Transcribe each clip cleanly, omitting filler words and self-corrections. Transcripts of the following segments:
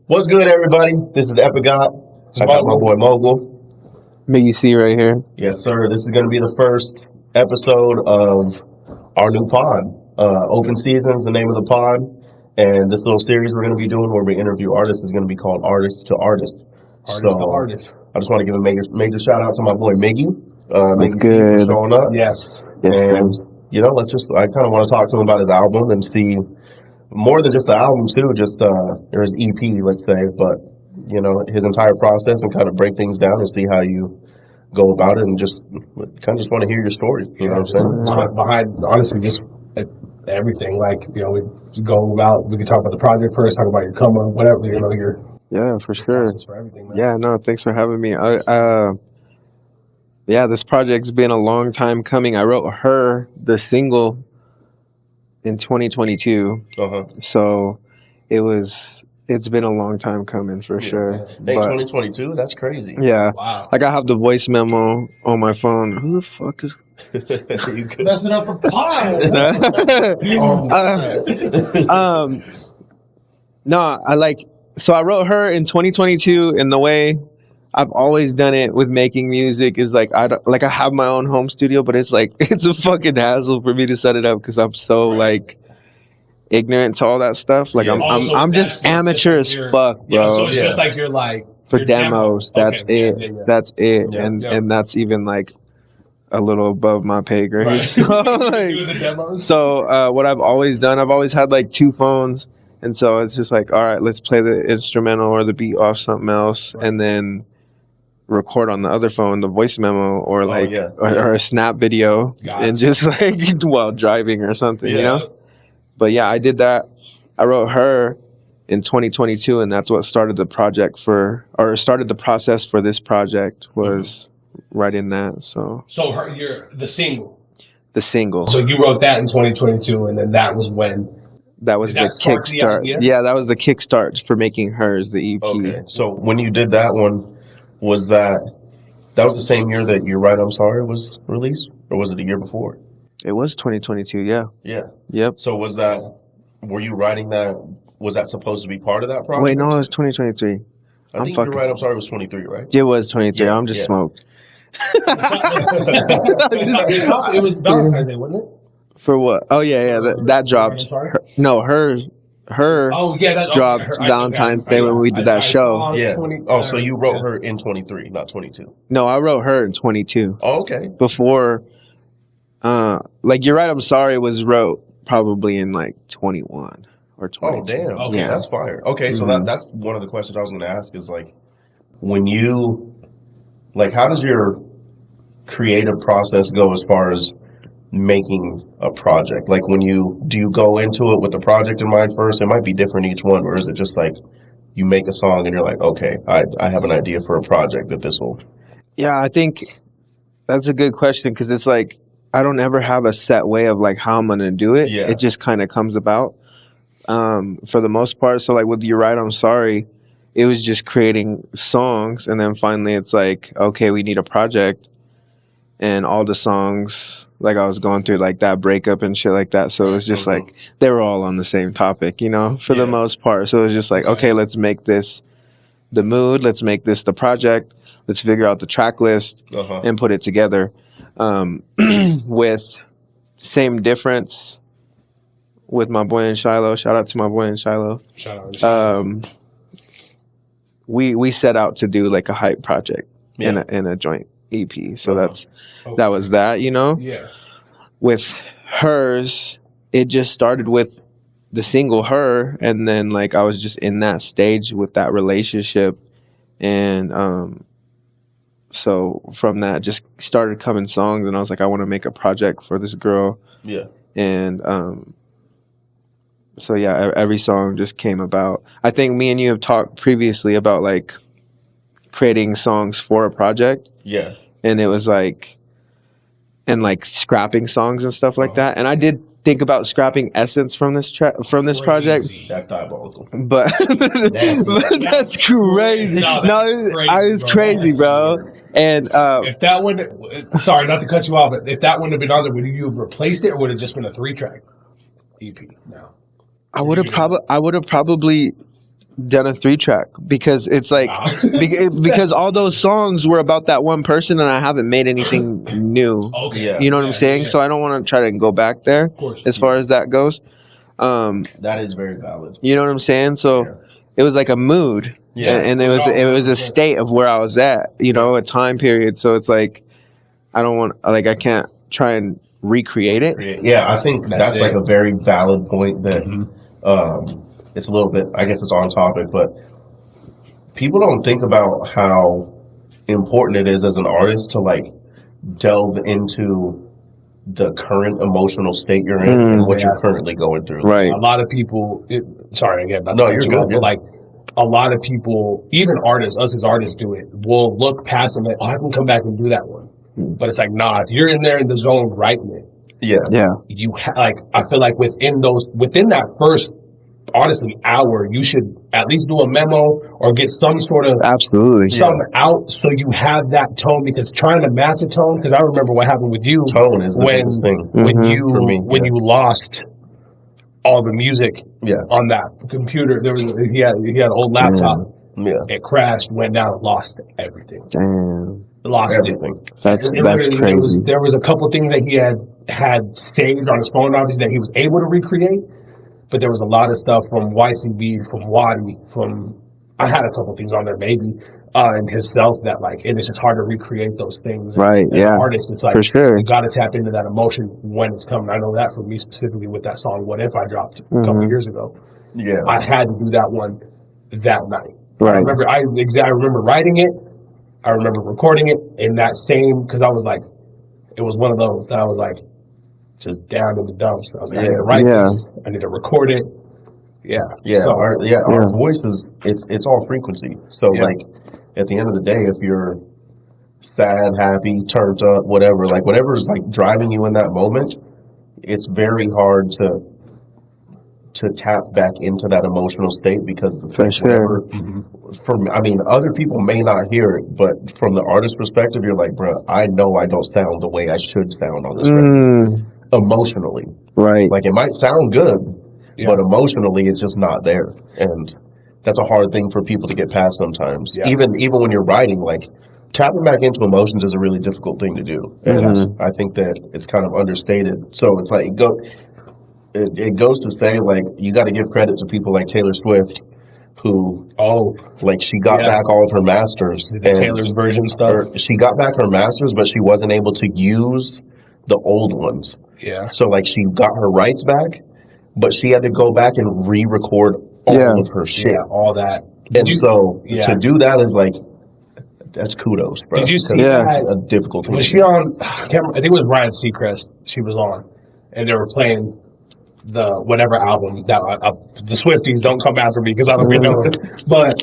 What's good, everybody? This is Epigat. I got my boy MoGul. Miggy C right here. Yes, sir. This is going to be the first episode of our new pod. Open Seasons, the name of the pod. And this little series we're going to be doing where we interview artists is going to be called Artist to Artist. Artist to Artist. I just want to give a major shout out to my boy Miggy. That's Miggy good. C for showing up. Yes. And, I kind of want to talk to him about his album and see more than just the album too, or his EP, let's say, but his entire process and kind of break things down and see how you go about it and just want to hear your story. You know what I'm saying? Behind, honestly, just everything. We can talk about the project first, talk about your come up, whatever, your yeah, for sure. For everything, man. Yeah, no, thanks for having me. This project's been a long time coming. I wrote Her, the single, in 2022. So it's been a long time coming for sure. Hey, 2022? That's crazy. Yeah. Wow. I have the voice memo on my phone. Who the fuck is You could messing up a pile? So I wrote Her in 2022, and the way I've always done it with making music is I have my own home studio, but it's a fucking hassle for me to set it up because I'm so ignorant to all that stuff. I'm just amateur as fuck, bro. Yeah, so it's just you're for your demos. Demo. That's it. Yeah. That's it. Yeah, and that's even a little above my pay grade. Right. Do the demos. So what I've always done, I've always had two phones, and so it's just all right, let's play the instrumental or the beat off something else, and then record on the other phone the voice memo or or a snap video and just while driving or something, But yeah, I did that. I wrote Her in 2022, and that's what started the started the process for this project was writing that. So you're the single. The single. So you wrote that in 2022, and then that was when. That was the kickstart. Yeah, that was the kickstart for making Hers, the EP. Okay. So when you did that one, was that was the same year that You're Right, I'm Sorry was released? Or was it a year before? It was 2022, yeah. Yeah. Yep. So were you writing that, was that supposed to be part of that project? Wait, no, it was 2023. I think You're Right, I'm Sorry was 23, right? It was 23. I'm just smoked. It was Valentine's Day, wasn't it? For what? Oh, yeah. That dropped. Her dropped Valentine's Day when we did that show. Yeah. So you wrote Her in 23, not 22. No, I wrote Her in 22. Oh, okay. Before, You're Right, I'm Sorry was wrote probably in 21 or 22. Oh, damn. Okay. Yeah. That's fire. Okay, so that's one of the questions I was going to ask is when you, how does your creative process go as far as making a project? Do you go into it with the project in mind first? It might be different each one, or is it just you make a song and you're okay, I have an idea for a project that this will. Yeah, I think that's a good question because it's I don't ever have a set way of how I'm gonna do it. Yeah. It just kind of comes about for the most part. So with You're Right, I'm Sorry, it was just creating songs, and then finally it's okay, we need a project, and all the songs I was going through that breakup and shit like that. So it was just they were all on the same topic, for the most part. So it was just okay, let's make this the mood, let's make this the project, let's figure out the track list and put it together. With Same Difference with my boy in Shiloh. Shout out to my boy in Shiloh. Shout out. We set out to do a hype project in a joint EP. So that was that, Yeah. With Hers, it just started with the single Her, and then I was just in that stage with that relationship, and so from that just started coming songs, and I was I want to make a project for this girl. Yeah. And so yeah, every song just came about. I think me and you have talked previously about creating songs for a project. Yeah. And it was scrapping songs and stuff like that. And I did think about scrapping Essence from this project. That's diabolical. But that's crazy. It's crazy, bro. And if that would, sorry, not to cut you off, but if that wouldn't have been on there, would you have replaced it, or would it have just been a 3-track EP? No. I would have probably done a 3-track because it's like because all those songs were about that one person, and I haven't made anything new. Okay. Yeah. You know what I'm saying? Yeah. So I don't want to try to go back there as far as that goes. That is very valid. You know what I'm saying? So Yeah. it was like a mood, Yeah. and it was a state of where I was at. You know, a time period. So it's like I don't want like I can't try and recreate it. Yeah, I think that's like a very valid point that it's a little bit, I guess it's on topic, but people don't think about how important it is as an artist to like delve into the current emotional state you're in and what you're currently going through. Right. A lot of people, sorry again, not to No, cut you're you good, off, yeah. but like a lot of people, even artists, us as artists do it, will look past them and I can come back and do that one. But it's like, nah, if you're in there in the zone writing it, Yeah. you like, I feel like within that first, honestly, hour, you should at least do a memo or get some sort of Absolutely. something out so you have that tone, because trying to match a tone, because I remember what happened with you. Tone is the biggest thing when you for me. when you lost all the music Yeah. on that computer. He had an old laptop. Yeah. It crashed, went down, lost everything. Damn. Lost Everything. it. That's crazy. There was a couple things that he had saved on his phone, obviously, that he was able to recreate. But there was a lot of stuff from YCB, from Wadi, I had a couple things on there maybe, and himself that like, it is just hard to recreate those things. Right, As yeah. an artist, it's like, For sure. you got to tap into that emotion when it's coming. I know that for me specifically with that song, What If, I dropped a couple years ago. Yeah. I had to do that one that night. Right. I remember writing it. I remember recording it in that same, because I was like, it was one of those that I was like, just down in the dumps. I was like, I need to write this. I need to record it. Yeah. Yeah. So, our voice is, it's all frequency. So like at the end of the day, if you're sad, happy, turned up, whatever, like whatever's like driving you in that moment, it's very hard to tap back into that emotional state, because it's like whatever. From, I mean, other people may not hear it, but from the artist perspective, you're like, bro, I know I don't sound the way I should sound on this record. Emotionally. Right. Like it might sound good, but emotionally it's just not there. And that's a hard thing for people to get past sometimes. Yeah. Even when you're writing, like tapping back into emotions is a really difficult thing to do. And I think that it's kind of understated. So it's like it goes to say, like, you got to give credit to people like Taylor Swift, who like she got back all of her masters. The Taylor's version stuff. She got back her masters, but she wasn't able to use the old ones. Yeah. So like she got her rights back, but she had to go back and re-record all of her shit. Yeah, all that. And to do that is like, that's kudos, bro. Did you see that's that? a difficult thing. Was she on, I think it was Ryan Seacrest she was on, and they were playing the whatever album that the Swifties don't come after me because I don't really know them. But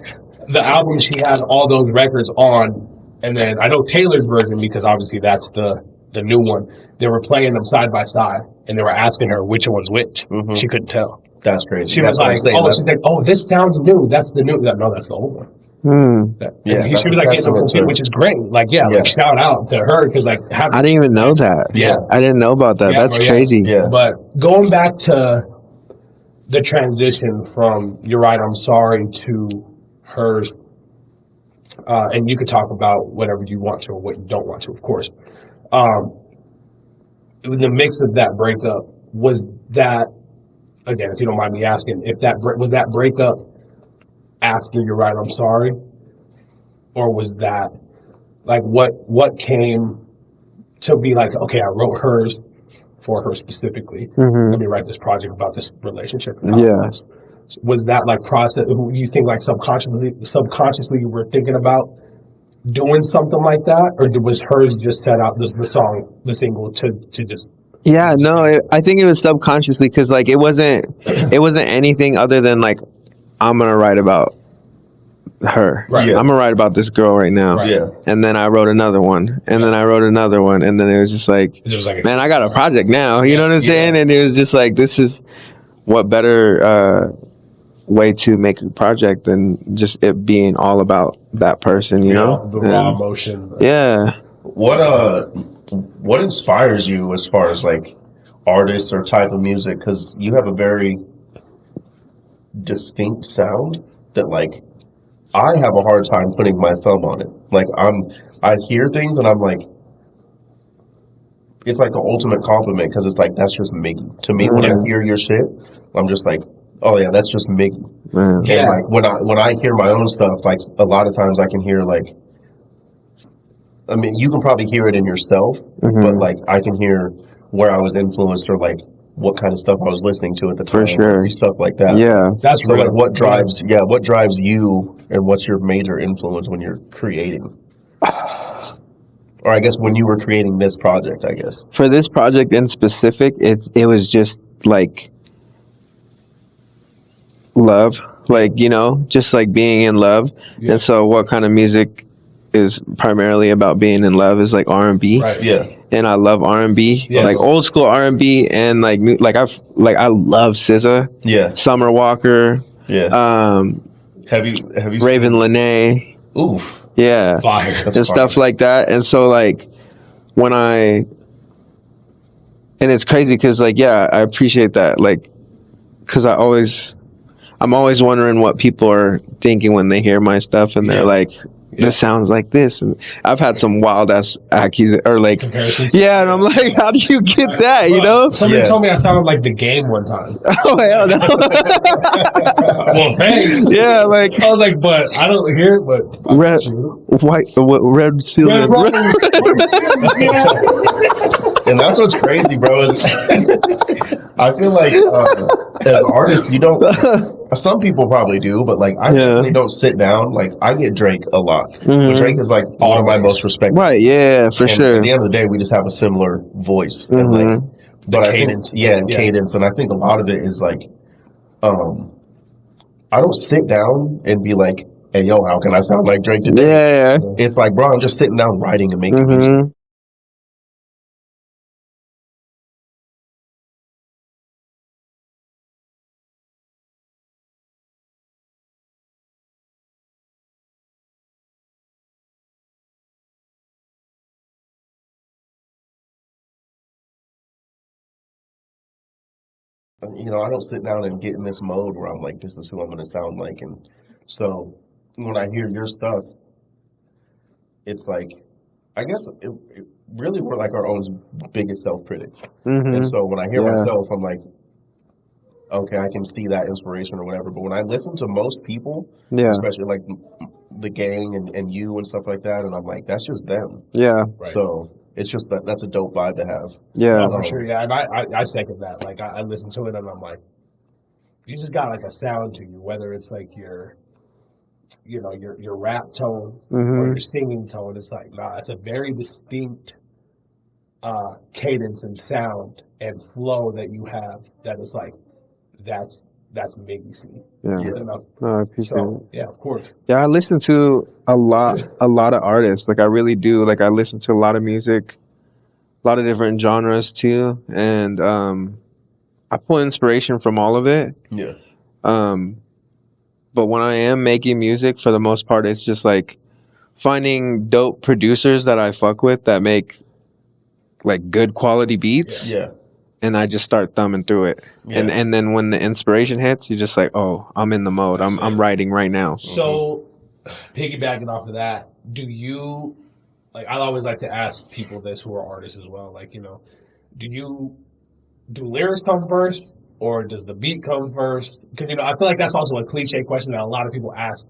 the album, she had all those records on, and then I know Taylor's version because obviously that's the new one. They were playing them side by side, and they were asking her which one's which. She couldn't tell. That's crazy. She was like, she's like, oh, this sounds new. That's the new. No, that's the old one. She was like, which is great. Like, like shout out to her because like, I didn't even know that. Yeah, I didn't know about that. That's crazy. Yeah. But going back to the transition from "You're Right, I'm Sorry" to hers, and you could talk about whatever you want to or what you don't want to, of course. In the mix of that breakup, was that, again, if you don't mind me asking, if that was that breakup after "You're Right, I'm Sorry," or was that like what came to be like, okay, I wrote hers for her specifically. Let me write this project about this relationship. Was that like process? You think like subconsciously you were thinking about doing something like that, or was hers just set out the single to just? Yeah, no, I think it was subconsciously because like it wasn't anything other than like I'm gonna write about her. Right. I'm gonna write about this girl right now. Right. Yeah. And then I wrote another one, and then I wrote another one, and then it was just like, man, I got a project now. You know what I'm saying? And it was just like, this is what better way to make a project than just it being all about that person. You know, the raw emotion. Yeah. What inspires you as far as like artists or type of music? Because you have a very distinct sound. that like I have a hard time putting my thumb on it. Like I hear things and I'm like, it's like the ultimate compliment because it's like that's just Miggy. To me, when I hear your shit, I'm just like, oh yeah, that's just Miggy. And like when I hear my own stuff, like a lot of times I can hear like, I mean, you can probably hear it in yourself, but like I can hear where I was influenced or like what kind of stuff I was listening to at the time, For sure. stuff like that. Yeah, That's so real. like what drives you, and what's your major influence when you're creating? Or I guess when you were creating this project, I guess. For this project in specific, it was just like love, like, you know, just like being in love. And so what kind of music is primarily about being in love is like R&B. Right. Yeah. And I love R&B, like old school R&B, and like I love SZA. Yeah. Summer Walker. Yeah. Have you Raven Lene. Oof. Yeah. Fire. And stuff like that. And so like and it's crazy because like, yeah, I appreciate that. Like, because I'm always wondering what people are thinking when they hear my stuff, and they're like, this sounds like this. And I've had some wild ass accusations or like comparisons. Yeah, and I'm like, how do you get that? You know? Somebody told me I sounded like The Game one time. Oh hell no. Well, thanks. Yeah, like I was like, but I don't hear it. But red ceiling. And that's what's crazy, bro. Is I feel like as artists, you don't. Some people probably do, but like I definitely don't sit down. Like I get Drake a lot. But Drake is like one of my most respected. Right? Yeah, for sure. At the end of the day, we just have a similar voice and like, but I cadence. think cadence, and I think a lot of it is like, I don't sit down and be like, "Hey, yo, how can I sound like Drake today?" Yeah. It's like, bro, I'm just sitting down writing and making music. You know, I don't sit down and get in this mode where I'm like, this is who I'm going to sound like. And so when I hear your stuff, it's like, I guess really we're like our own biggest self-critic. And so when I hear myself, I'm like, okay, I can see that inspiration or whatever. But when I listen to most people, especially like the gang and you and stuff like that, and I'm like, that's just them. Yeah. Right. So it's just that's a dope vibe to have. Yeah. For sure. Yeah. And I second that. Like I listen to it and I'm like, you just got like a sound to you, whether it's like your rap tone or your singing tone. It's like, nah, it's a very distinct cadence and sound and flow that you have that is like, that's Miggy C. Yeah. You know? No, I appreciate it. Yeah, of course. Yeah, I listen to a lot of artists. Like I really do. Like I listen to a lot of music, a lot of different genres too, and I pull inspiration from all of it. Yeah. But when I am making music, for the most part, it's just like finding dope producers that I fuck with that make like good quality beats. Yeah. And I just start thumbing through it. Yeah. And then when the inspiration hits, you're just like, oh, I'm in the mode. I'm writing right now. So piggybacking off of that, do you, like, I always like to ask people this who are artists as well, like, you know, do lyrics come first or does the beat come first? Because, you know, I feel like that's also a cliche question that a lot of people ask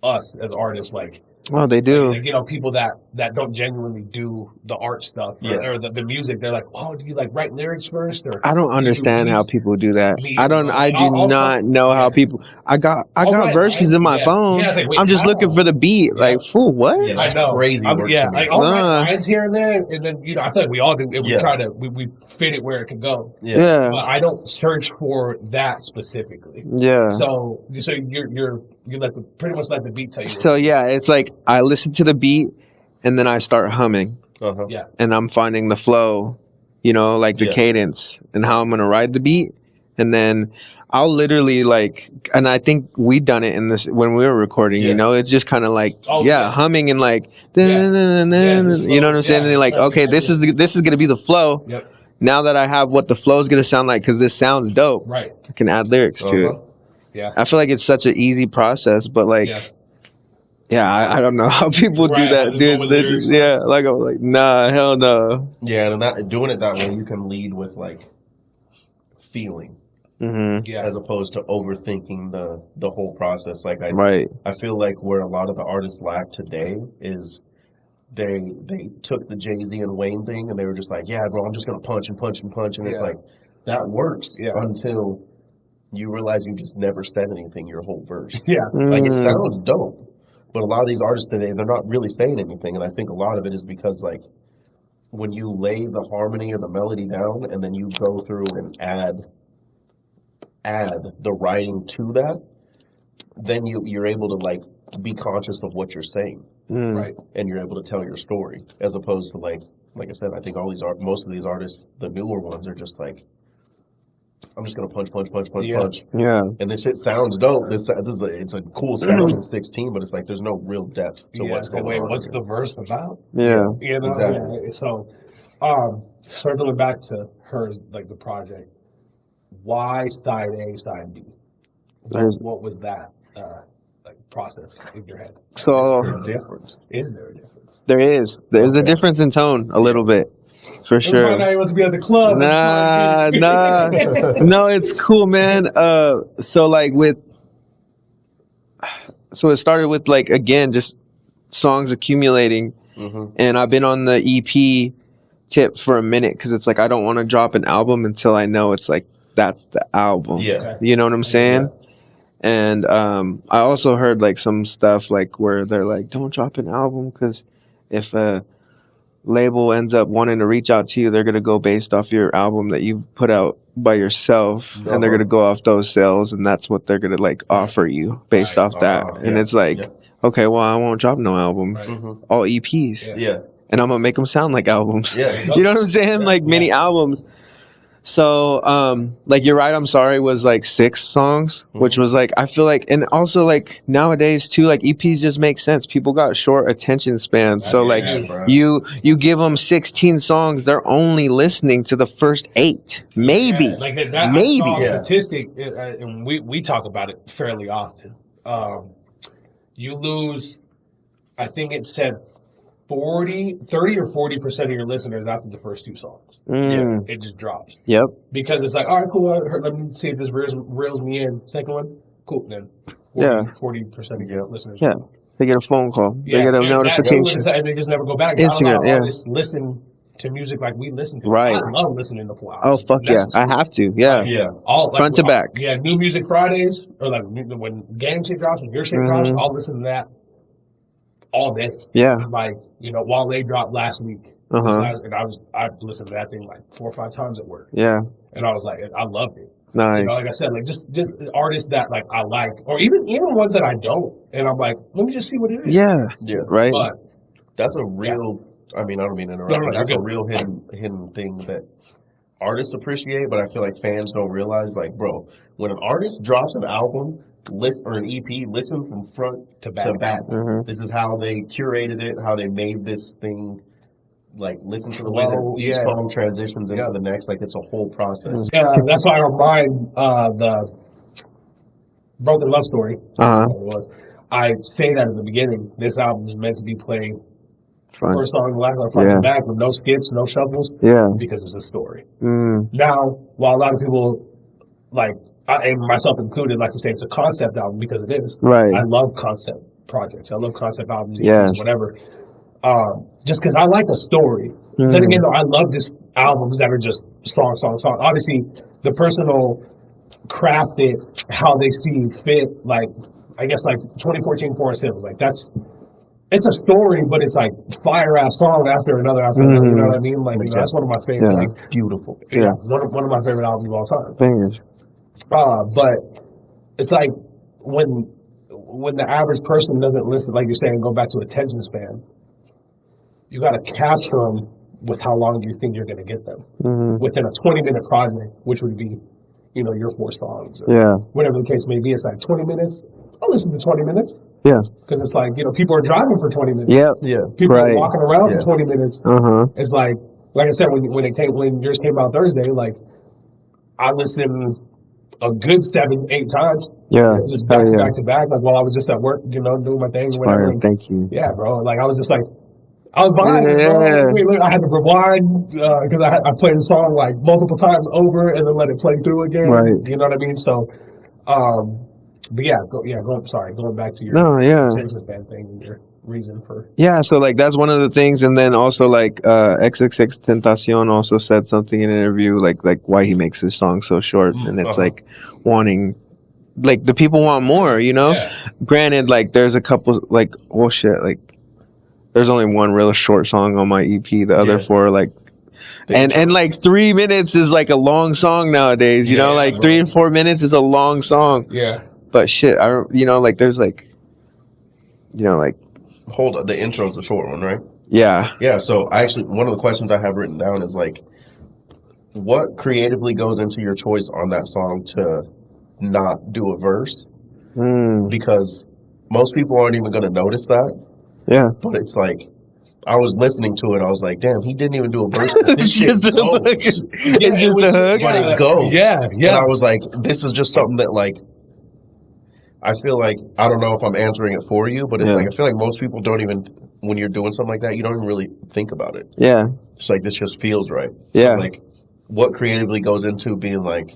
us as artists, like, oh, they do. Like, you know, people that don't genuinely do the art stuff or the music. They're like, oh, do you like write lyrics first? Or I don't understand how people do that. I do not know how people. I got verses in my phone. Yeah, like, I'm just looking for the beat. Yeah. Like, fool, what? Yeah, I know. Crazy. Like I'll write lines here and there, and then you know, I feel like we all do. We try to we fit it where it can go. Yeah. But I don't search for that specifically. Yeah. So you pretty much let the beat tell you. So yeah, it's like I listen to the beat and then I start humming. Yeah. And I'm finding the flow, you know, like the cadence and how I'm gonna ride the beat. And then I'll literally like, and I think we done it in this when we were recording. You know, it's just kind of like humming and like, you know what I'm saying? And you're like, okay, this is gonna be the flow. Yep. Now that I have what the flow is gonna sound like, because this sounds dope, right? I can add lyrics to it. Yeah. I feel like it's such an easy process, but like, Yeah. I don't know how people do Right, that, just go dude. with They're lyrics just, yeah, first. like I'm like, nah, hell no. Yeah, and doing it that way, you can lead with like feeling Yeah. as opposed to overthinking the whole process. Like Right. I feel like where a lot of the artists lack today is they took the Jay-Z and Wayne thing and they were just like, yeah, bro, I'm just gonna punch and punch and punch, and it's Yeah. like that works Yeah. until you realize you just never said anything your whole verse. Yeah. Like it sounds dope, but a lot of these artists today, they're not really saying anything, and I think a lot of it is because like when you lay the harmony or the melody down and then you go through and add the writing to that, then you're able to like be conscious of what you're saying, Right. and you're able to tell your story, as opposed to like I said, I think most of these artists, the newer ones, are just like, I'm just gonna punch, Yeah. punch, Yeah. and this shit sounds dope. It's a cool sound in 16, but it's like there's no real depth to what's going Wait, on. what's here. the verse about? Yeah. You know, Exactly. yeah. So, circling back to hers, like the project, why side A, side B? What was that like process in your head? So The difference. Is there a difference? there's a Okay. difference in tone a little bit, for Every Friday sure. night you want to be at the club. Nah, no, it's cool, man. So like so it started with like, again, just songs accumulating, and I've been on the EP tip for a minute because it's like I don't want to drop an album until I know it's like that's the album. Yeah. Okay. You know what I'm saying? And I also heard like some stuff like where they're like, don't drop an album because if a label ends up wanting to reach out to you, they're gonna go based off your album that you've put out by yourself, and they're gonna go off those sales, and that's what they're gonna like offer you based off that. And yeah, it's like, yeah. okay, well, I won't drop no album, Right. all EPs, Yeah. and I'm gonna make them sound like albums. Yeah. You know what I'm saying? Like mini albums. So, like You're Right, I'm Sorry was like 6 songs, which was like, I feel like, and also like nowadays too, like EPs just make sense. People got short attention spans. So like bro. you give them 16 songs, they're only listening to the first 8, maybe, Yeah, like that maybe. I saw a statistic, and we talk about it fairly often. You lose, I think it said 30 or 40% of your listeners after the first 2 songs. Yeah. It just drops. Yep. Because it's like, all right, cool. Let me see if this reels me in. Second one, cool. Then 40% of your listeners. Yeah. They get a phone call. They get a and notification. and they just never go back. Instagram, yeah. Just listen to music like we listen to. Right. I love listening to 4 Oh, hours. fuck yeah. I have to. Yeah. Yeah. All Front to back. Yeah, New Music Fridays, or like when gang shit drops, when your shit drops, I'll listen to that all day. Yeah. Like, while they dropped last week, and I listened to that thing like 4 or 5 times at work, Yeah. and I was like, I loved it. Nice. Like I said, like just artists that like I like, or even ones that I don't, and I'm like, let me just see what it is. Yeah. Yeah. Right. But That's a real. I mean, I don't mean to interrupt. No, but that's you're a real hidden thing that artists appreciate, but I feel like fans don't realize. Like, bro, when an artist drops an album, or an EP, listen from front To back. This is how they curated it, how they made this thing. Like, listen to the way that each song transitions into the next. Like, it's a whole process. Yeah, that's why I remind the Broken Love Story. I say that at the beginning. This album is meant to be played first song, last song, front to back, with no skips, no shuffles. Yeah. Because it's a story. Now, while a lot of people, like, and myself included, like to say it's a concept album, because it is. Right. I love concept projects. I love concept albums, Yes. whatever. Just because I like a story. Then again, though, I love just albums that are just song. Obviously, the person will craft it how they see fit. Like, I guess, like 2014 Forest Hills. Like, it's a story, but it's like fire ass song after another. You know what I mean? Like, that's one of my favorite. Yeah. Like, Beautiful. yeah, one of my favorite albums of all time. Fingers. But it's like when the average person doesn't listen, like you're saying, go back to attention span. You got to capture them with how long you think you're going to get them within a 20-minute project, which would be, your 4 songs, or whatever the case may be. It's like 20 minutes. I'll listen to 20 minutes. Yeah. Because it's like, people are driving for 20 minutes. Yep. Yeah. People are walking around for 20 minutes. It's like I said, when yours came out Thursday, like, I listened a good 7-8 times. Yeah. Just Hell back to yeah. back to back. Like while I was just at work, you know, doing my thing or whatever. Fire. And Thank you. yeah, bro. Like I was just like, I was vibing, bro. Look, I had to rewind because I played the song like multiple times over and then let it play through again. Right. You know what I mean? So, but yeah, going back to your No, yeah. attention span thing and your reason for. Yeah, so like that's one of the things, and then also like XXX Tentacion also said something in an interview like why he makes his song so short, and it's like wanting, like the people want more, you know. Yeah. Granted, like there's a couple like like there's only one real short song on my EP. The other four like. And like 3 minutes is like a long song nowadays, you know, like bro. 3 and 4 minutes is a long song. Yeah. But shit, you know, like there's like, you know, like. Hold on, the intro's the short one, right? Yeah. Yeah, so one of the questions I have written down is like, what creatively goes into your choice on that song to not do a verse? Because most people aren't even going to notice that. Yeah. But it's like, I was listening to it. I was like, "Damn, he didn't even do a verse. But this shit goes. It's just a hook, but it goes." Yeah. And I was like, "This is just something that, like, I feel like I don't know if I'm answering it for you, but it's like I feel like most people don't even when you're doing something like that, you don't even really think about it. Yeah, it's like this just feels right. Yeah, so, like, what creatively goes into being like,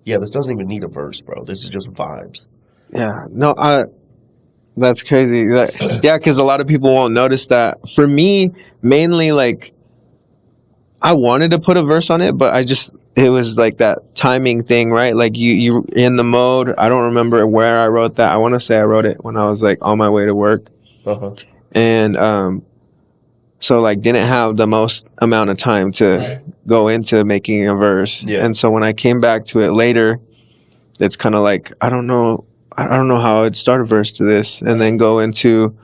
yeah, this doesn't even need a verse, bro. This is just vibes. Yeah, no, that's crazy. Yeah, because a lot of people won't notice that. For me, mainly, like, I wanted to put a verse on it, but it was like that timing thing, right? Like you in the mode. I don't remember where I wrote that. I want to say I wrote it when I was like on my way to work, and so like didn't have the most amount of time to go into making a verse. Yeah. And so when I came back to it later, it's kind of like I don't know how I'd start a verse to this and then go into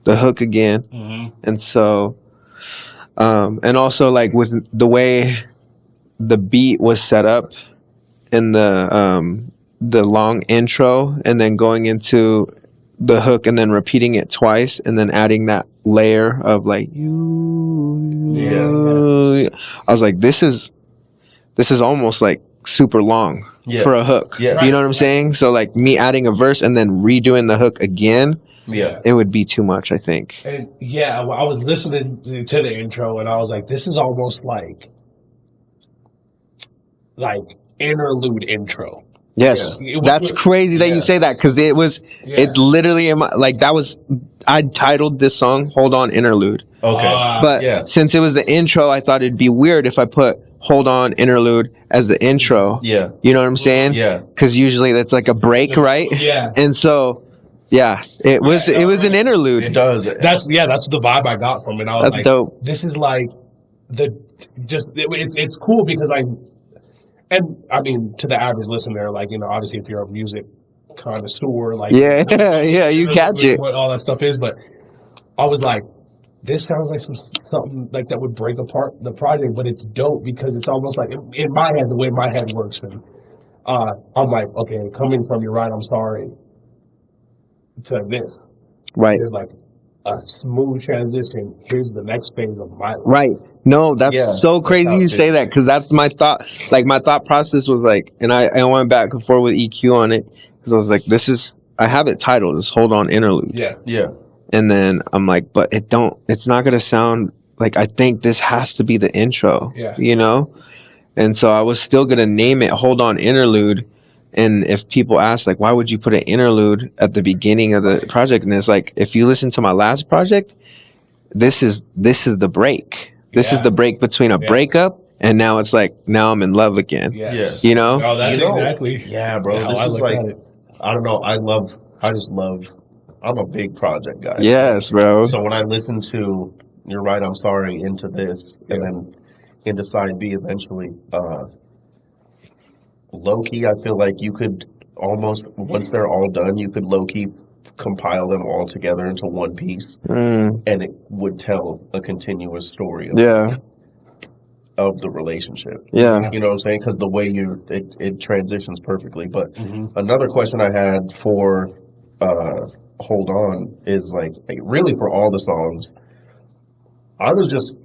the hook again. And so and also like with the way the beat was set up in the long intro and then going into the hook and then repeating it twice and then adding that layer of like I was like, this is almost like super long for a hook. You know what I'm saying? So like me adding a verse and then redoing the hook again, it would be too much, I think. And I was listening to the intro and I was like, this is almost like interlude intro. Yes, that's crazy that you say that because it's literally in my, like that was, I titled this song "Hold On Interlude." Okay, but since it was the intro, I thought it'd be weird if I put "Hold On Interlude" as the intro. Yeah, you know what I'm saying? Yeah, because usually that's like a break, right? Yeah, and so it was an interlude. It does. That's the vibe I got from it. I was that's like, dope. This is like it's cool because and I mean, to the average listener, like, you know, obviously if you're a music connoisseur, like, you catch it. What all that stuff is, but I was like, this sounds like something like that would break apart the project, but it's dope because it's almost like in my head, the way my head works, and I'm like, okay, coming from "You're Right, I'm Sorry" to this, right? It's like a smooth transition. Here's the next phase of my life. Right. No, that's so crazy you say that because that's my thought. Like my thought process was like, and I went back and forth with EQ on it because I was like, I have it titled as "Hold On Interlude." Yeah. Yeah. And then I'm like, but it's not going to sound like, I think this has to be the intro, you know? And so I was still going to name it "Hold On Interlude." And if people ask, like, why would you put an interlude at the beginning of the project? And it's like, if you listen to my last project, this is the break. This is the break between a breakup and now it's like, now I'm in love again. You know? Oh, that's exactly. Yeah, bro. This is like, I don't know. I'm a big project guy. Yes, bro. So when I listen to "You're Right, I'm Sorry" into this and then into side B eventually, low-key, I feel like you could almost, once they're all done, you could low-key compile them all together into one piece, and it would tell a continuous story of the relationship. Yeah. You know what I'm saying? Because the way it transitions perfectly. But another question I had for "Hold On" is like really for all the songs, I was just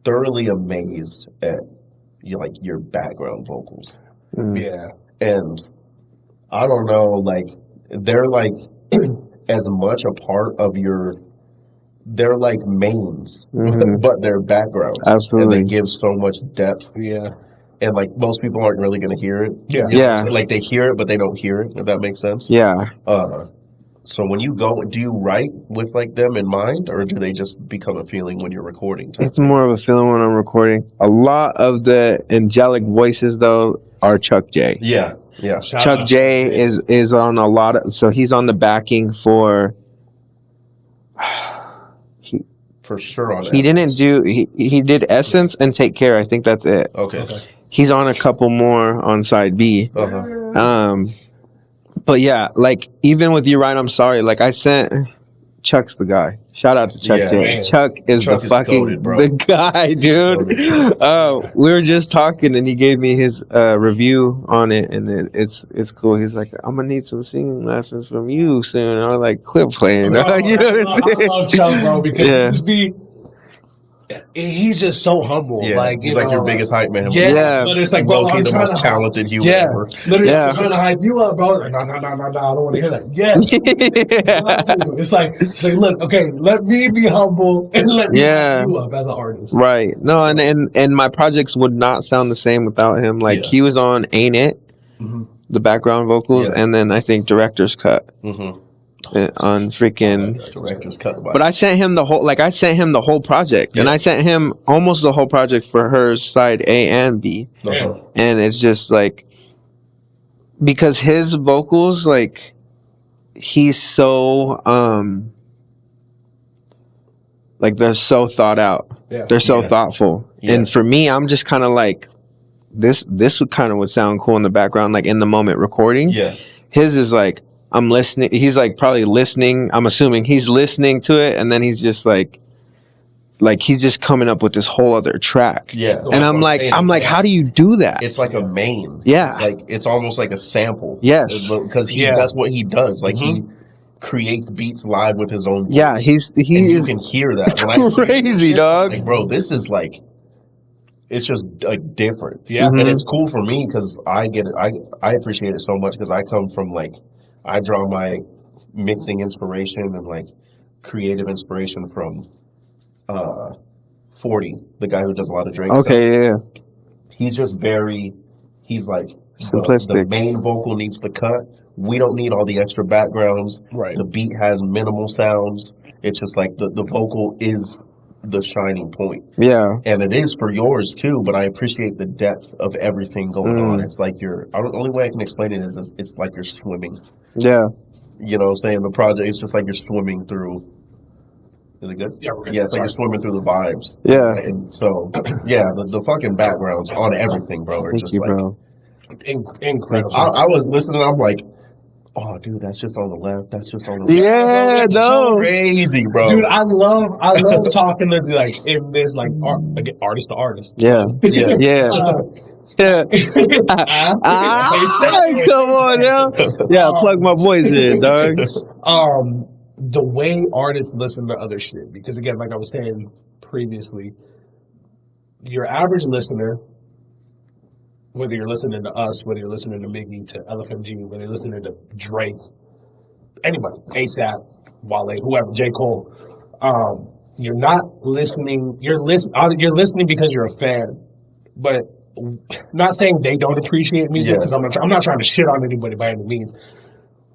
thoroughly amazed at your background vocals. Yeah. And I don't know, like they're like as much a part of your. They're like mains, but they're backgrounds. Absolutely. And they give so much depth. Yeah. And like most people aren't really going to hear it. Yeah. You know, Yeah. like they hear it, but they don't hear it, if that makes sense. Yeah. So when you go, do you write with like them in mind, or do they just become a feeling when you're recording? It's more of a feeling when I'm recording. A lot of the angelic voices, though, are Chuck J. Yeah. Yeah. Chuck J is on a lot of, so he's on the backing for. For sure. On He didn't do. He did Essence and Take Care. I think that's it. Okay. He's on a couple more on side B. But yeah, like even with You Right, I'm Sorry. Like I sent Chuck's the guy. Shout out to Chuck J. Man. Chuck is Chuck the is fucking goated, bro. the guy, dude. We were just talking and he gave me his review on it, and it's cool. He's like, I'm gonna need some singing lessons from you soon. I was like, quit playing. Dog. You know what I'm saying? I love Chuck, bro, because he's just so humble. Yeah. Like He's like your biggest hype man. Yeah. But it's like, bro, low-key I'm the trying most to talented human Yeah, ever. literally, Yeah. I'm trying to hype you up, bro. Like, no, I don't want to hear that. Yes, it's like, look, okay, let me be humble and let me hype you up as an artist. Right. No, and my projects would not sound the same without him. Like he was on Ain't It, the background vocals, and then I think Director's Cut on freaking Director's Cut. But I sent him the whole project, and I sent him almost the whole project for her side A and B, and it's just like because his vocals, like he's so like they're so thought out, they're so thoughtful, and for me, I'm just kind of like this would sound cool in the background, like in the moment recording. His is like I'm listening. He's like probably listening. I'm assuming he's listening to it, and then he's just like he's just coming up with this whole other track. And I'm like, how do you do that? It's like a main. Yeah. It's like it's almost like a sample. Yes. Because that's what he does. Like he creates beats live with his own voice. Yeah, he you is can hear that. crazy, dog. Like, bro, this is like it's just like different. Yeah. And it's cool for me because I get it. I appreciate it so much because I come from like I draw my mixing inspiration and like creative inspiration from 40, the guy who does a lot of Drake stuff. Yeah. He's just he's like simplistic. The main vocal needs the cut. We don't need all the extra backgrounds. Right. The beat has minimal sounds. It's just like the vocal is the shining point. Yeah. And it is for yours too, but I appreciate the depth of everything going on. It's like the only way I can explain it is it's like you're swimming. Yeah. You know what I'm saying? The project is just like you're swimming through. Is it good? Yeah, we're good. Yeah, it's like you're swimming through the vibes. Yeah. And so, yeah, the fucking backgrounds on everything, bro, are Thank just you, like. bro. Incredible. I was listening, I'm like, oh, dude, that's just on the left. That's just on the left. Yeah, It's so crazy, bro. Dude, I love talking to like in this like artist to artist. Yeah. Yeah. Yeah. Yeah. Come on now. Yeah, plug my boys in, dog. The way artists listen to other shit, because again, like I was saying previously, your average listener, whether you're listening to us, whether you're listening to Miggy, to LFMG, whether you're listening to Drake, anybody, ASAP, Wale, whoever, J. Cole, you're not listening. You're listening because you're a fan, but not saying they don't appreciate music, because I'm not trying to shit on anybody by any means.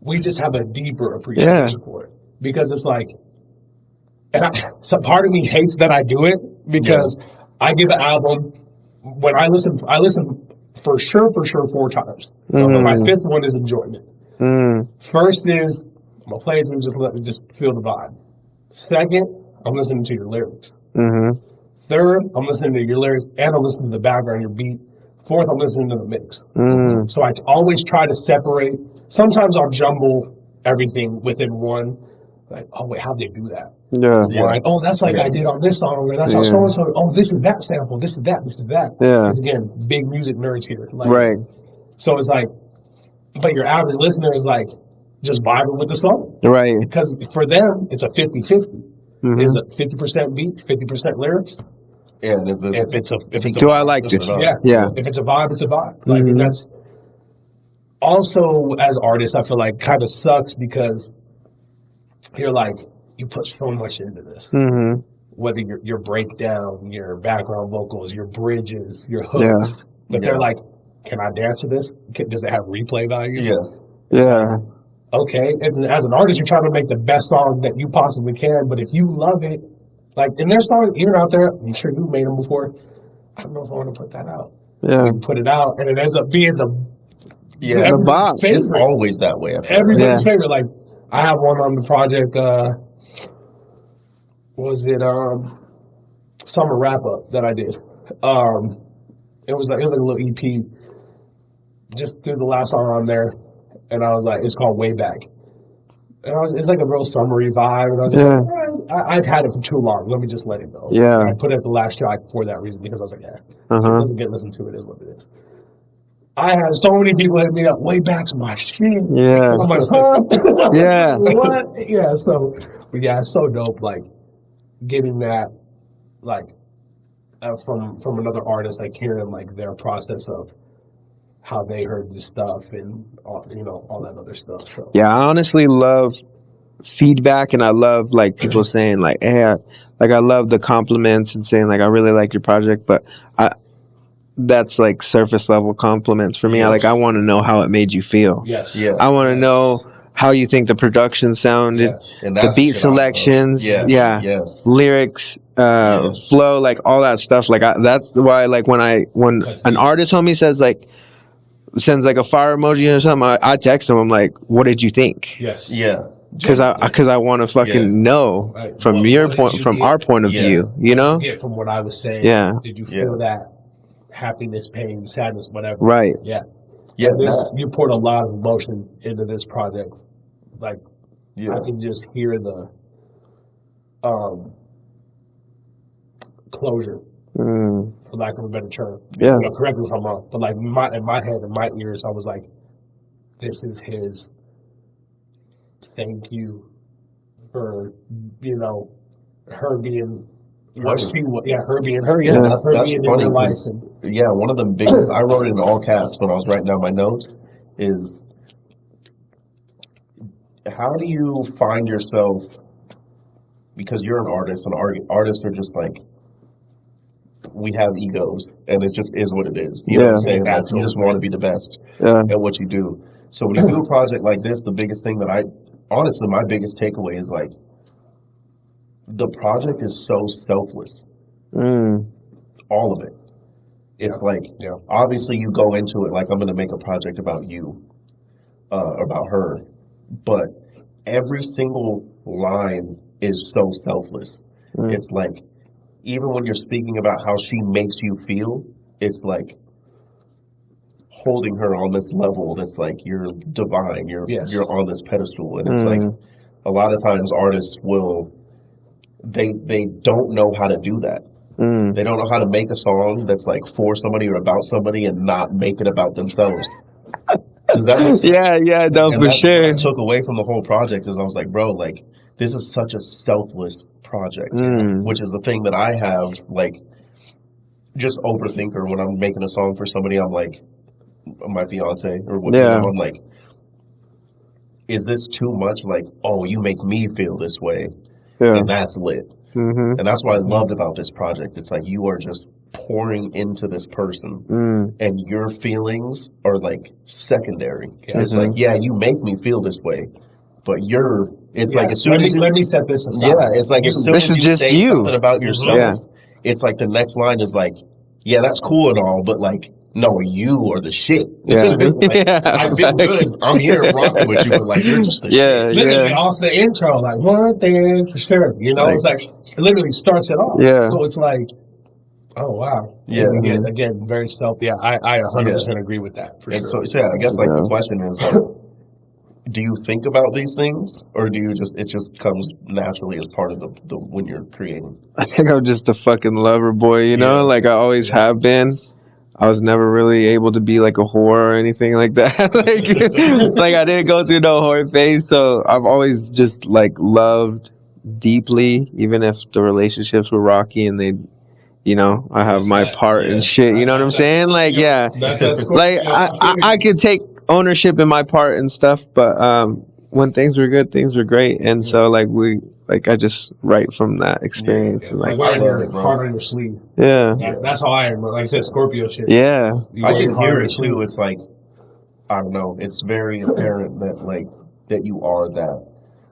We just have a deeper appreciation for it, because it's like, and so part of me hates that I do it, because I give an album, when I listen for sure 4 times. My 5th one is enjoyment. First is I'm gonna play it and just feel the vibe. Second, I'm listening to your lyrics. Third, I'm listening to your lyrics and I'm listening to the background, your beat. Fourth, I'm listening to the mix. So I always try to separate. Sometimes I'll jumble everything within one. Like, oh wait, how'd they do that? Yeah. Or like, oh, that's like I did on this song, or that's how so and so. Oh, this is that sample. This is that. This is that. Yeah. Because again, big music nerds here. Like, Right. So it's like, but your average listener is like just vibing with the song. Right. Because for them, it's a 50-50. Is it 50% beat, 50% lyrics? And is this? If it's a Do I like this? Yeah. Yeah. If it's a vibe, it's a vibe. Like and that's also as artists, I feel like kind of sucks because you're like, you put so much into this. Mm-hmm. Whether your breakdown, your background vocals, your bridges, your hooks, but they're like, can I dance to this? Does it have replay value? Yeah. Yeah. Okay. And as an artist, you're trying to make the best song that you possibly can. But if you love it, like, and there's songs even out there, I'm sure you've made them before. I don't know if I want to put that out. Yeah. You put it out, and it ends up being the the bop. It's always that way. Everybody's favorite. Like, I have one on the project. Was it summer wrap up that I did? It was like a little EP. Just threw the last song on there, and I was like, it's called Way Back. And it's like a real summery vibe, and I was just like, I've had it for too long. Let me just let it go. Yeah. And I put it at the last track for that reason because I was like, if it doesn't get listened to, it is what it is. I had so many people hit me up. Way Back's my shit. Yeah. I'm like, huh? Yeah. What? Yeah. So, but yeah, it's so dope. Like getting that, like from another artist, like hearing like their process of how they heard this stuff and all, all that other stuff. So. Yeah, I honestly love feedback, and I love like people saying like, "Hey, I love the compliments and saying like I really like your project," but that's like surface level compliments for me. Yes. I want to know how it made you feel. Yes. Yeah. I want to know how you think the production sounded, And the that's beat shit I love. selections, Yes. lyrics, flow, like all that stuff. Like that's why, like when an artist homie says like sends like a fire emoji or something, I text him. I'm like, "What did you think?" Yes. Yeah. Because I want to fucking know from our point of view, you know? Get from what I was saying. Yeah. Did you feel that happiness, pain, sadness, whatever? Right. Yeah. Yeah. You poured a lot of emotion into this project. Like, I can just hear the closure, for lack of a better term. Yeah. Correct me if I'm wrong, but like in my head, in my ears, I was like, "This is his thank you for her being." Her being her. Yeah, that's being funny. In life. One of the biggest, I wrote it in all caps when I was writing down my notes, is how do you find yourself, because you're an artist, and artists are just like, we have egos, and it just is what it is. You know what I'm saying? Like, you just want to be the best at what you do. So when you do a project like this, the biggest thing that honestly, my biggest takeaway is like, the project is so selfless. All of it. It's like, obviously you go into it like, I'm going to make a project about you, about her. But every single line is so selfless. It's like, even when you're speaking about how she makes you feel, it's like holding her on this level that's like, you're divine, you're on this pedestal. And it's like, a lot of times artists will, they don't know how to do that. They don't know how to make a song that's like for somebody or about somebody and not make it about themselves. Does that make sense? Yeah, no, for sure. What I took away from the whole project is I was like, bro, like, this is such a selfless project, which is the thing that I have, like, just overthinker when I'm making a song for somebody. I'm like, my fiance or whatever, I'm like, is this too much? Like, oh, you make me feel this way. And that's lit. And that's what I loved about this project. It's like you are just pouring into this person and your feelings are like secondary. It's like, you make me feel this way, but it's like as soon as let me set this aside. It's like as soon as you say something about yourself, it's like the next line is like, that's cool and all, but like, no, you are the shit. Like, I feel good. I'm here rocking with you, but like, you're just the shit. Literally off the intro, like, one thing for sure. It's like, it literally starts it off. So it's like, oh, wow. Again, very self. I 100% agree with that for sure. So, I guess like the question is, like, do you think about these things, or do you it just comes naturally as part of the when you're creating? I think I'm just a fucking lover boy, you know? Like I always have been. I was never really able to be like a whore or anything like that. like I didn't go through no whore phase. So I've always just like loved deeply, even if the relationships were rocky and they, I have my part and shit. You know what I'm saying? Like, like I could take ownership in my part and stuff, but when things were good, things were great, and so like I just write from that experience. Yeah. And Like I wearing love your it, bro. heart on your sleeve. yeah, That's how I am. Like I said, Scorpio shit. yeah, You I wear can your heart hear on it your sleeve. too. It's like, I don't know. It's very apparent that you are that.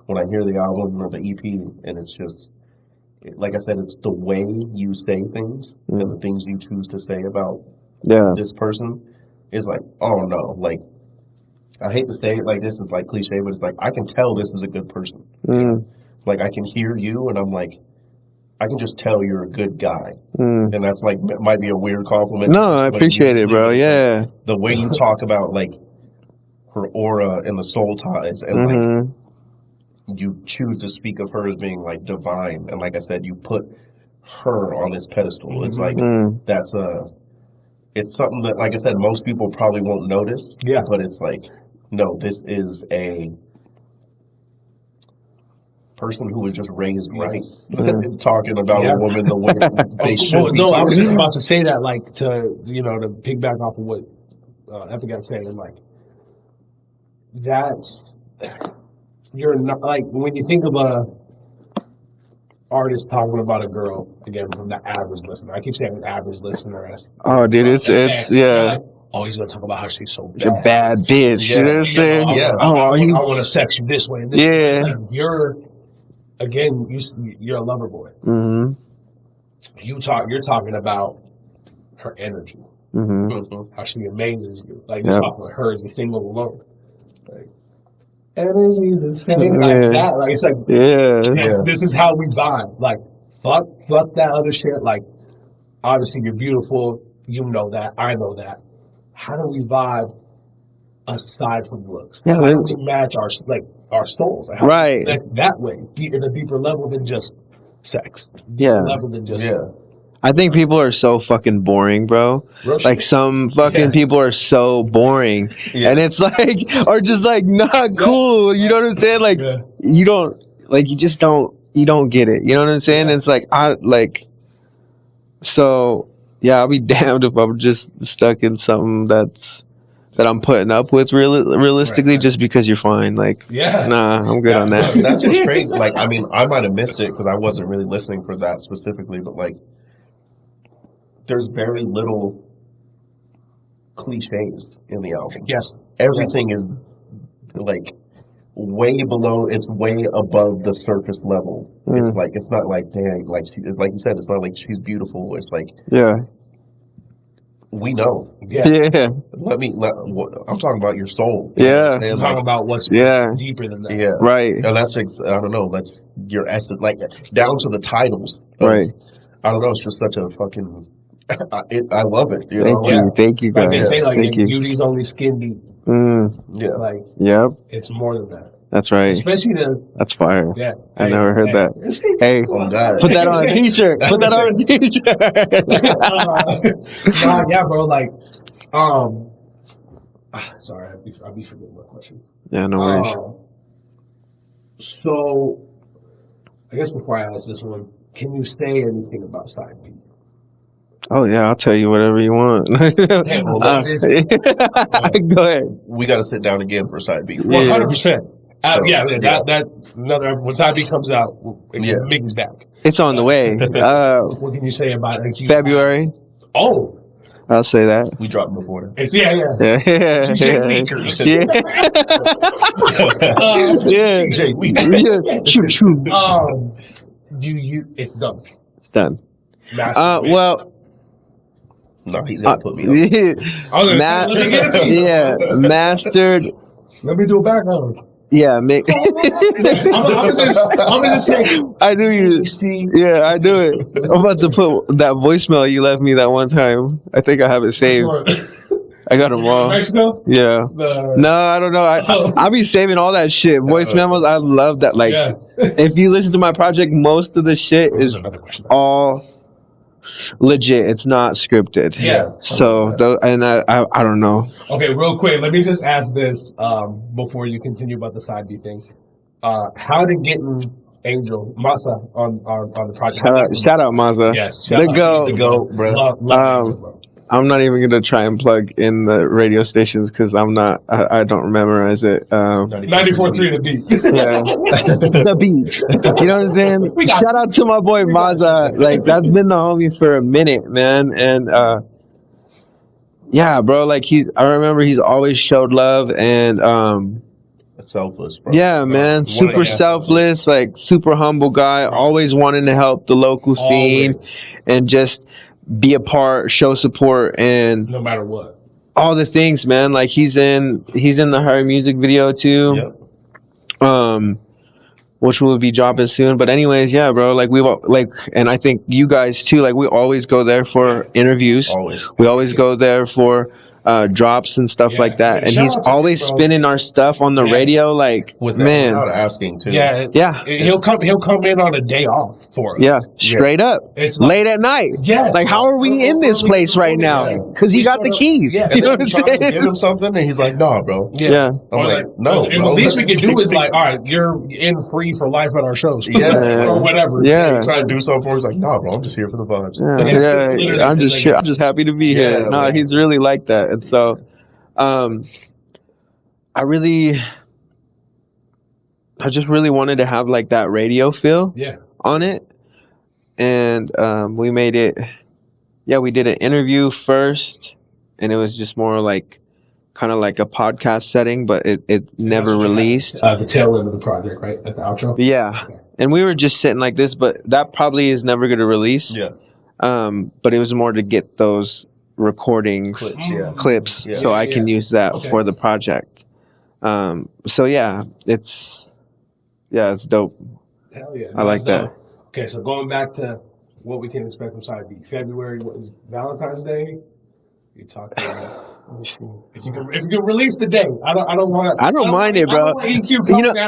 When I hear the album or the EP, and it's just, like I said, it's the way you say things and the things you choose to say about yeah, this person is like, oh no, like, I hate to say it like this, it's like cliche, but it's like, I can tell this is a good person. Like, I can hear you, and I'm like, I can just tell you're a good guy. And that's like, might be a weird compliment. No, I appreciate it, bro. Yeah. Like, the way you talk about like her aura and the soul ties, and like, you choose to speak of her as being like divine, and like I said, you put her on this pedestal. It's like it's something that, like I said, most people probably won't notice. Yeah. But it's like, no, this is a person who was just raised right, talking about a woman the way they should be. No, I was just talking. about to say that, like, to piggyback off of what Epigat said, and like that's. You're not like when you think of a artist talking about a girl again from the average listener. I keep saying average listener. Oh, dude, it's yeah. Like, oh, he's gonna talk about how she's so You're a bad. bad bitch. You know what I'm saying? Yeah. Oh, I want to sex you this way and this way. It's like you're a lover boy. You're talking about her energy, how she amazes you. Like just off of her as a single alone. Like, energy's the same like that. Like it's like this is how we vibe. Like fuck that other shit. Like obviously you're beautiful. You know that. I know that. How do we vibe aside from looks? Yeah, how do we match our souls? Like, how do we connect that way, in a deeper level than just sex. Deeper level than just. Yeah. I think people are so fucking boring, bro. Like some fucking people are so boring, and it's like, or just like not cool. You know what I'm saying? Like you don't, like you just don't, you don't get it. You know what I'm saying? It's like so yeah. I'll be damned if I'm just stuck in something that I'm putting up with realistically just because you're fine. Like nah, I'm good on that. That's what's crazy. Like I mean, I might have missed it because I wasn't really listening for that specifically, but like. There's very little cliches in the album. Yes. Everything is like way below, it's way above the surface level. It's like, it's not like, dang, like it's like you said, it's not like she's beautiful. It's like, we know. I'm talking about your soul. I'm talking about what's deeper than that. Yeah. Right. And that's, I don't know, that's your essence, like down to the titles. Right. I don't know, it's just such a fucking, I love it. Thank you, guys. Like they say, like beauty's only skin deep. Yeah. Like it's more than that. That's right. Especially that's fire. Yeah. I never heard that. Hey, oh God. Put that on a t-shirt. Put that on a t-shirt. Yeah, bro. Like, sorry, I'll be forgetting my questions. Yeah, no worries. So, I guess before I ask this one, can you say anything about side B? Oh yeah, I'll tell you whatever you want. Go ahead. We got to sit down again for side B. 100%. That another when side B comes out, Miggy's back. It's on the way. What can you say about it? February. Oh, I'll say that. We dropped before that. It's DJ Leakers. DJ Leakers. It's done. It's done. No, he's gonna put me on. Mastered. Let me do a background. Yeah, I'm gonna just say. I knew you. See. Yeah, I knew it. I'm about to put that voicemail you left me that one time. I think I have it saved. I got it wrong. Mexico? Yeah. No, I don't know. I be saving all that shit. Voice memos. I love that. Like, if you listen to my project, most of the shit is all legit. It's not scripted. Yeah. So, and I don't know. Okay, real quick. Let me just ask this before you continue about the side B thing. How did getting Angel Masa on the project? Shout out Masa. Yes. The goat, bro. Love, bro. I'm not even gonna try and plug in the radio stations because I don't memorize it. 94.3 the beat. Yeah, the beat. You know what I'm saying? Shout out to my boy Maza. Like that's been the homie for a minute, man. And yeah, bro. Like I remember he's always showed love and selfless, bro. yeah, man. Super selfless, like super humble guy. Always wanting to help the local scene and just be a part, show support, and no matter what. All the things, man. Like he's in the Her music video too. Yep. Which will be dropping soon. But anyways, yeah, bro. Like and I think you guys too. Like we always go there for interviews. We always go there for drops and stuff like that. And he's always spinning our stuff on the radio. Like without asking too. Yeah. He'll come in on a day off for us. Yeah, straight up. It's late at night. Yes. Like how are we in this place right now? Because you got the keys. Yeah. You know what I'm saying? Give him something, and he's like, "Nah, bro." Yeah. I'm like, "No." And the least we can do is like, all right, you're in free for life at our shows. Or whatever. Yeah. Try to do something for him. He's like, "Nah, bro. I'm just here for the vibes." Yeah. I'm just happy to be here. No, like, he's really like that. And so, I just really wanted to have like that radio feel on it. And we made it, we did an interview first, and it was just more like kind of like a podcast setting, but it never released. The tail end of the project, right? At the outro? Yeah. Okay. And we were just sitting like this, but that probably is never going to release. Yeah. But it was more to get those recordings, clips so I can use that for the project. So yeah, it's dope. Hell yeah. I like that. Okay, so going back to what we can expect from Side B. February, what is Valentine's Day? You're talking about if you can release the day. I don't mind it, bro.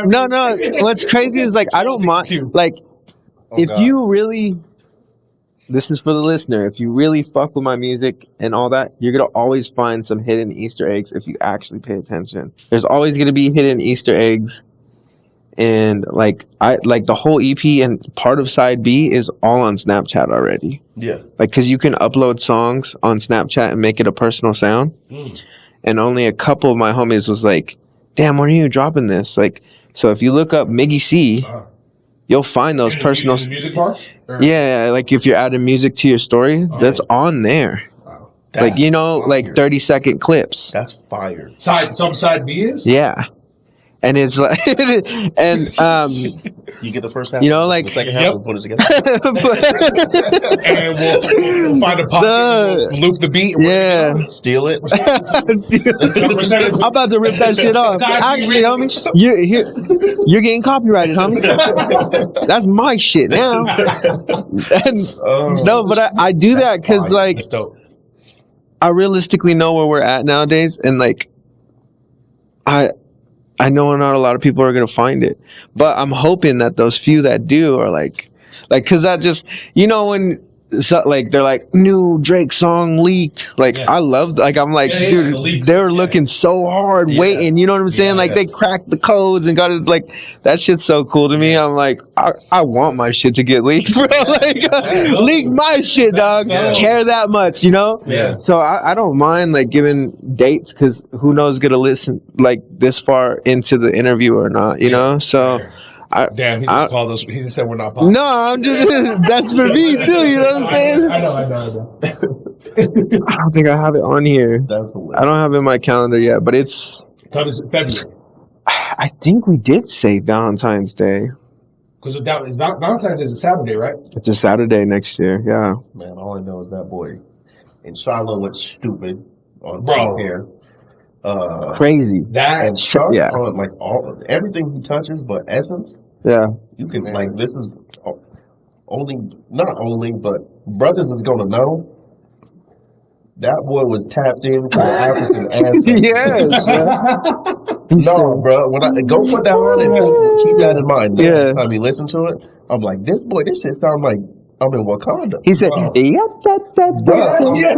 No. What's crazy is like I don't mind like if you really, this is for the listener, if you really fuck with my music and all that, you're gonna always find some hidden Easter eggs if you actually pay attention. There's always gonna be hidden Easter eggs. And like the whole EP and part of Side B is all on Snapchat already. Yeah. Like, cause you can upload songs on Snapchat and make it a personal sound. And only a couple of my homies was like, damn, when are you dropping this? Like, so if you look up Miggy C, you'll find those personal. Music part? Yeah. Like if you're adding music to your story, that's on there. Wow. Like, you know, fire. Like 30-second clips. That's fire. Side B is? Yeah. And it's like, and you get the first half, you know, like the second half, we'll put it together, and we'll find a pocket, we'll loop the beat, steal it. I'm about to rip that shit off. Actually, homie, you're getting copyrighted, homie. That's my shit now. No, but I do that because like I realistically know where we're at nowadays, and like I know not a lot of people are going to find it, but I'm hoping that those few that do are like, cause that just, you know, when like, they're like new Drake song leaked. Like I love, like, I'm like, dude, they were looking so hard waiting, you know what I'm saying? Like they cracked the codes and got it. Like that shit's so cool to me. I'm like, I want my shit to get leaked, bro. Like leak my shit, dog. Care that much, you know? Yeah. So I don't mind like giving dates, cause who knows gonna listen like this far into the interview or not, you know? So damn, he just called us. He just said we're not popular. No, I'm just, that's for me too, you know what I'm saying? I know. I don't think I have it on here. That's hilarious. I don't have it in my calendar yet, but it's February. I think we did say Valentine's Day. Because Valentine's is a Saturday, right? It's a Saturday next year, yeah. Man, all I know is that boy in Shiloh went stupid on hair. Crazy. That and Chuck on like everything he touches, but Essence. Yeah. You can like this is not only, but brothers is gonna know. That boy was tapped into the African ancestors. Yes. No, bro. When I go put that on and keep that in mind. Next time you listen to it, I'm like, this shit sound like I'm in Wakanda. He said, bro, I'm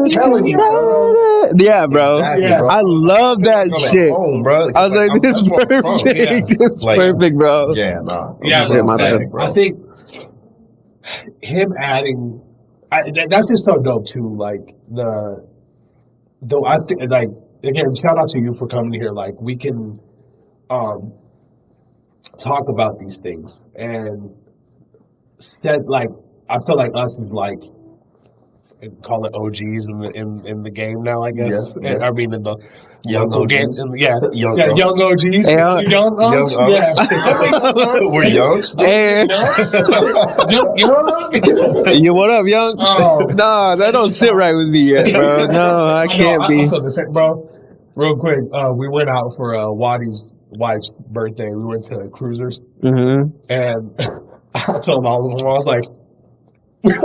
telling you, bro. Yeah, bro. Exactly, bro. I love that shit. Home, bro. I was like, this is perfect. It's perfect, bro. Yeah, nah. Yeah, bro. I think him adding, that's just so dope too. Like though I think, like, again, shout out to you for coming here. Like, we can talk about these things and said, like, I feel like us is like, call it OGs in the game now, I guess. Yeah, yeah. I mean, in the Young local game, OGs. young Unks. OGs, Yeah. young unks, yeah. We're youngs. Hey, young. you what up, young? Oh, Nah, that don't sit right with me yet, bro. No, I can't I be. feel the same, bro. Real quick, we went out for Wadi's wife's birthday. We went to Cruisers, Mm-hmm. and I told all of them, I was like,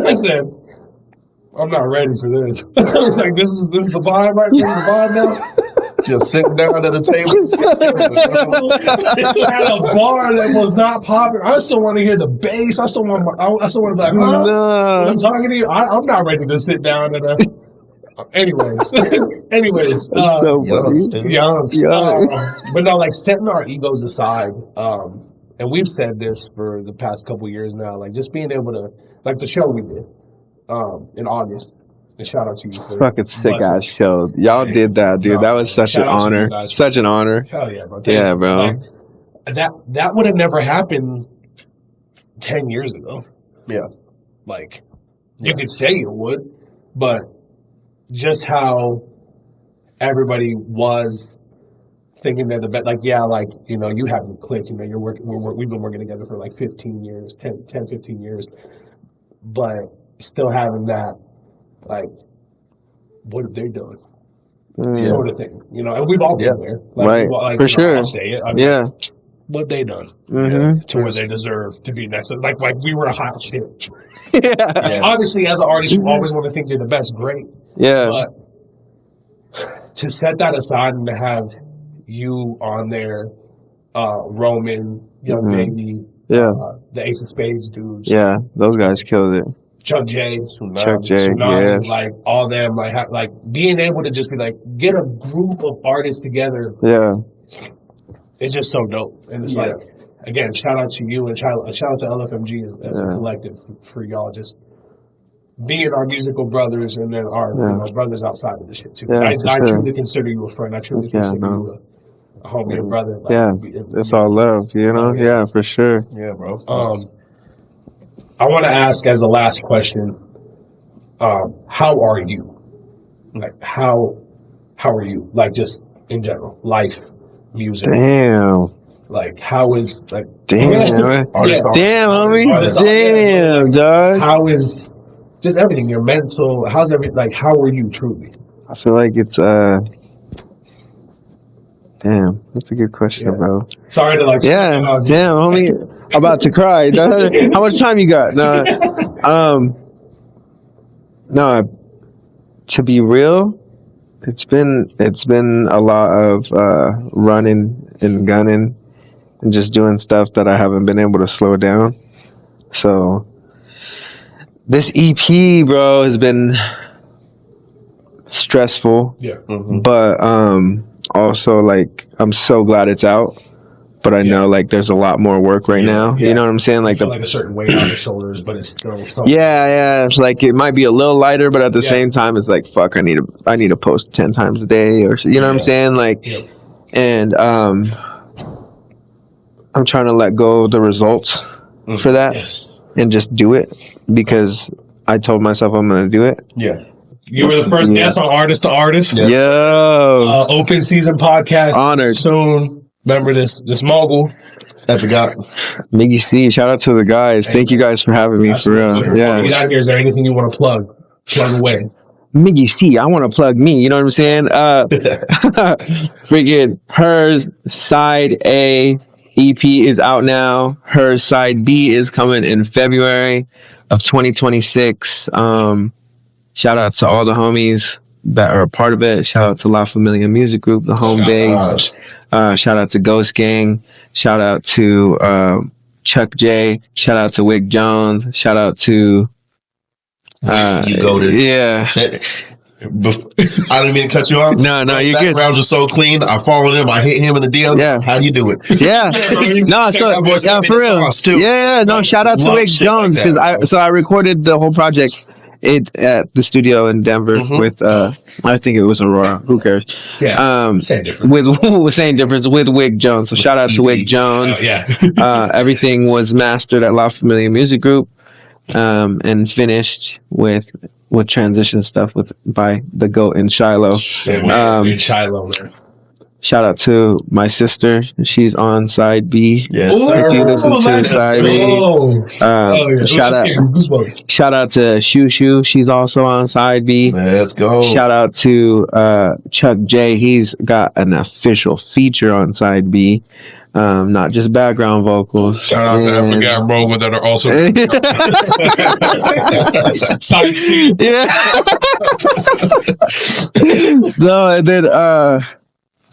I said, I'm not ready for this. I was like, this is the vibe right here, the vibe now. Just sitting down at a table. At a bar that was not popular. I still want to hear the bass. I still want to be like, huh? No. When I'm talking to you, I'm not ready to sit down at a. Anyways, It's so funny. young. Yeah. But no, like setting our egos aside. And we've said this for the past couple years now. Like just being able to, like the show we did in August. And shout out to you. It's for fucking sick busting. ass show. Y'all did that, dude. No, That was such an shout out to you honor. guys. Such an honor. Hell yeah, bro. Yeah, bro. Like, that would have never happened 10 years ago. Yeah. Like, you could say it would, but just how everybody was thinking they're the best. Like, yeah, like, you know, you haven't clicked. You know, we've been working together for like 15 years, 10, 15 years. But still having that, like, what have they done? Sort of thing, you know, and we've all been there, like, Right. Like, For you know, sure. I'll say it. I mean, Yeah. what they done Mm-hmm. to where they deserve to be next. Like we were a hot shit. Yeah. Yeah. Obviously, as an artist, you always want to think you're the best. Great, Yeah. but to set that aside and to have you on there, Roman, Young Baby, Yeah. the Ace of Spades dudes, Yeah. Those guys killed it. Chuck J, Chuck J. Tsunami, Yes. like all them, like being able to just be like get a group of artists together. Yeah. It's just so dope, and it's like again, shout out to you and shout out to LFMG as a collective for y'all just being our musical brothers and then our you know, brothers outside of the shit too. 'Cause Yeah, I for sure. truly consider you a friend. I truly consider you a homie and brother. Like, Yeah. It's all love, you know? Yeah, for sure. Yeah, bro. I want to ask as a last question, how are you? Like how are you? Like just in general, life, music. Damn. Like how is like Damn. Artist on- Damn, homie. Artist on- Damn, dog. how is just everything, your mental, how's everything, like how are you truly? I feel like it's damn, that's a good question, bro. Sorry to like Yeah, damn, homie. I'm about to cry. dog. How much time you got? No, to be real, it's been a lot of running and gunning and just doing stuff that I haven't been able to slow down. So this EP, bro, has been stressful. Yeah. But also like I'm so glad it's out. But I know like there's a lot more work right now. Yeah. You know what I'm saying? Like Feel like a certain weight on your shoulders, but it's still something. yeah. It's like it might be a little lighter, but at the same time, it's like fuck. I need to post 10 times a day, or you know what I'm saying? Like, and I'm trying to let go of the results for that and just do it because I told myself I'm gonna do it. Yeah. You were the first guest on Artist to Artist. Yes. Yo, Open season podcast. Honored. Soon. Remember this MoGul. Epigat. Miggy C. Shout out to the guys. Thank you guys for having me for real. Get Yeah, out here. Is there anything you want to plug? Plug away. Miggy C. I want to plug me. You know what I'm saying? Freaking Hers Side A EP is out now. Hers Side B is coming in February of 2026. Shout out to all the homies that are a part of it. Shout out to La Familia Music Group, the home base. Shout out to Ghost Gang. Shout out to Chuck J. Shout out to Wick Jones. Shout out to You goated. yeah. I didn't mean to cut you off. No, His you're good. backgrounds are so clean. I followed him. I hit him in the DM. Yeah. How do you do it? Yeah, no, Check that boy, send me for the real. songs, too. Yeah, no, shout out to Love Wick shit like Jones that, because bro. I recorded the whole project it at the studio in Denver with I think it was Aurora. Who cares? Yeah, same difference. With same difference with Wig Jones. So shout out to Wig Jones. Everything was mastered at La Familia Music Group, and finished with transition stuff by the GOAT in Shiloh. In Shiloh, man. Shout out to my sister. She's on side B. Yes, If you listen to side B. Shout out to Shoo Shoo. She's also on side B. Let's go. Shout out to Chuck J. He's got an official feature on side B. Not just background vocals. Shout out to Epigat, bro, that are also side C. Yeah. No, and then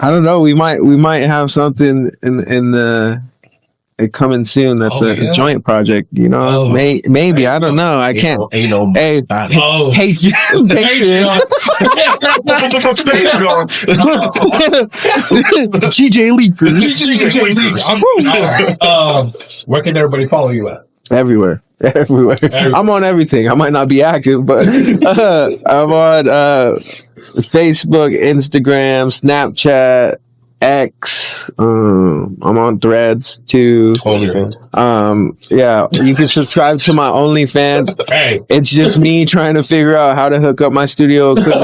I don't know. We might have something in the coming soon. That's a joint project. You know, maybe I don't know. I can't. Ain't no hey, Patreon. GJ Leakers. Where can everybody follow you at? Everywhere. I'm on everything. I might not be active, but I'm on Facebook, Instagram, Snapchat, X. I'm on Threads too. OnlyFans. Yeah, you can subscribe to my OnlyFans. Hey, it's just me trying to figure out how to hook up my studio equipment.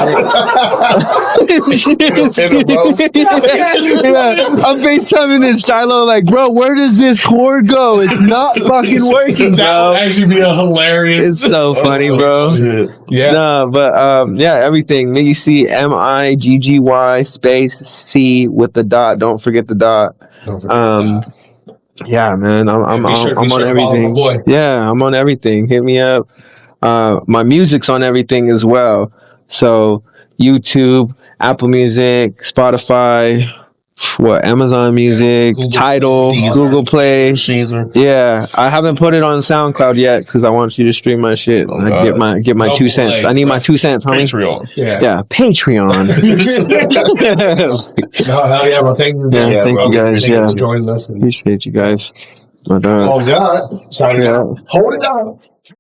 I'm FaceTiming in Shiloh like, bro, where does this cord go? It's not fucking working, bro. That would actually be a hilarious. It's so funny, bro. Yeah. No, but yeah, everything. Miggy C, MIGGY space C with the dot. Don't forget the dot. Yeah, man, I'm on everything. Yeah, I'm on everything. Hit me up. My music's on everything as well. So YouTube, Apple Music, Spotify, Amazon Music, Tidal, Google Play. Yeah, I haven't put it on SoundCloud yet because I want you to stream my shit. Get my 2 cents. I need my 2 cents, homie. Patreon. Yeah, Patreon. Hell yeah, bro. Thank you. Yeah, thank you guys. Thank you for joining us. Appreciate you guys. My dog. Oh God. Hold it up.